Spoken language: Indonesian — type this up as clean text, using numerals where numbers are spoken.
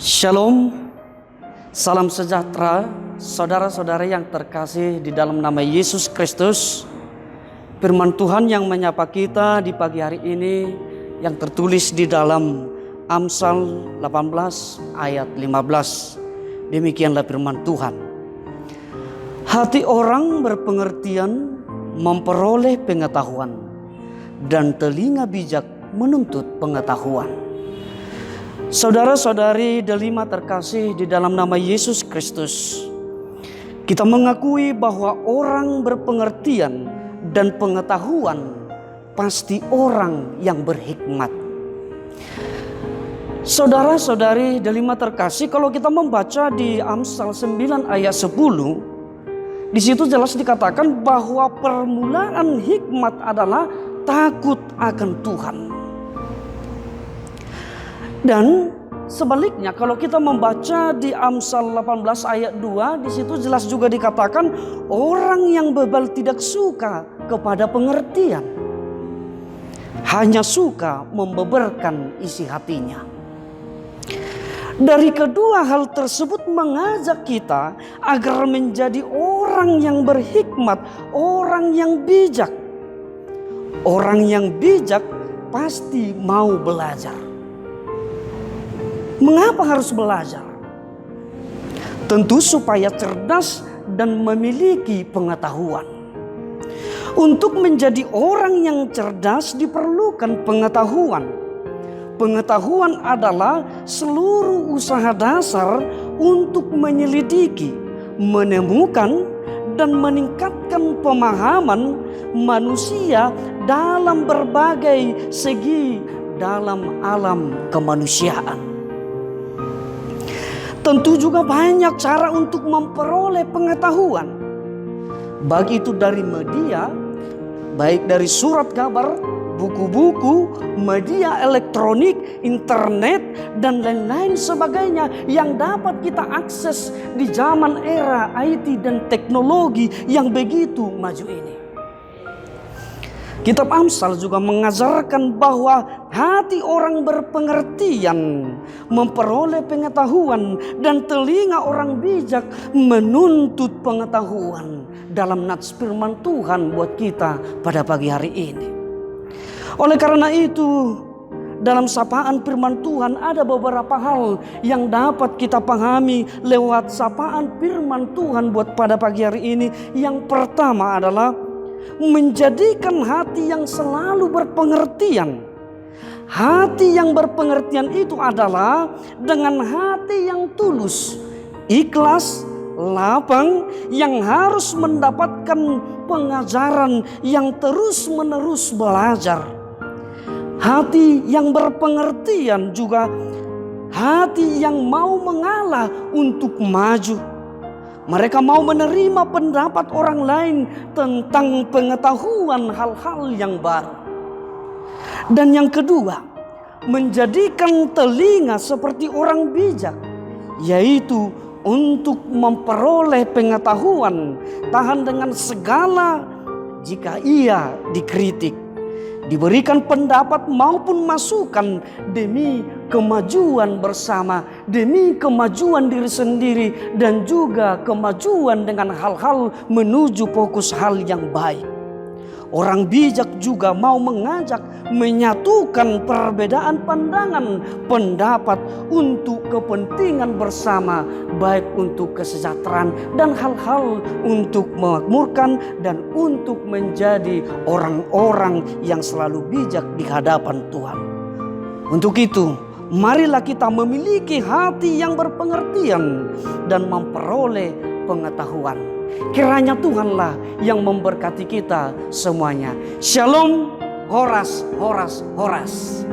Shalom, salam sejahtera, saudara-saudara yang terkasih di dalam nama Yesus Kristus. Firman Tuhan yang menyapa kita di pagi hari ini yang tertulis di dalam Amsal 18 ayat 15. Demikianlah firman Tuhan. Hati orang berpengertian memperoleh pengetahuan, dan telinga bijak menuntut pengetahuan. Saudara-saudari delima terkasih di dalam nama Yesus Kristus, kita mengakui bahwa orang berpengertian dan pengetahuan pasti orang yang berhikmat. Saudara-saudari delima terkasih, kalau kita membaca di Amsal 9 ayat 10, di situ jelas dikatakan bahwa permulaan hikmat adalah takut akan Tuhan. Dan sebaliknya kalau kita membaca di Amsal 18 ayat 2, di situ jelas juga dikatakan orang yang bebal tidak suka kepada pengertian, hanya suka membeberkan isi hatinya. Dari kedua hal tersebut mengajak kita agar menjadi orang yang berhikmat, orang yang bijak. Orang yang bijak pasti mau belajar. Mengapa harus belajar? Tentu supaya cerdas dan memiliki pengetahuan. Untuk menjadi orang yang cerdas diperlukan pengetahuan. Pengetahuan adalah seluruh usaha dasar untuk menyelidiki, menemukan, dan meningkatkan pemahaman manusia dalam berbagai segi dalam alam kemanusiaan. Tentu juga banyak cara untuk memperoleh pengetahuan. Baik itu dari media, baik dari surat kabar, buku-buku, media elektronik, internet, dan lain-lain sebagainya yang dapat kita akses di zaman era IT dan teknologi yang begitu maju ini. Kitab Amsal juga mengajarkan bahwa hati orang berpengertian memperoleh pengetahuan, dan telinga orang bijak menuntut pengetahuan. Dalam nats firman Tuhan buat kita pada pagi hari ini. Oleh karena itu, dalam sapaan firman Tuhan ada beberapa hal yang dapat kita pahami lewat sapaan firman Tuhan buat pada pagi hari ini. Yang pertama adalah menjadikan hati yang selalu berpengertian. Hati yang berpengertian itu adalah dengan hati yang tulus, ikhlas, lapang, yang harus mendapatkan pengajaran yang terus-menerus belajar. Hati yang berpengertian juga hati yang mau mengalah untuk maju. Mereka mau menerima pendapat orang lain tentang pengetahuan hal-hal yang baru. Dan yang kedua, menjadikan telinga seperti orang bijak, yaitu untuk memperoleh pengetahuan, tahan dengan segala jika ia dikritik, diberikan pendapat maupun masukan demi kemajuan bersama, demi kemajuan diri sendiri, dan juga kemajuan dengan hal-hal menuju fokus hal yang baik. Orang bijak juga mau mengajak menyatukan perbedaan pandangan, pendapat untuk kepentingan bersama, baik untuk kesejahteraan dan hal-hal untuk memakmurkan dan untuk menjadi orang-orang yang selalu bijak di hadapan Tuhan. Untuk itu, marilah kita memiliki hati yang berpengertian dan memperoleh pengetahuan. Kiranya Tuhanlah yang memberkati kita semuanya. Shalom, horas, horas, horas.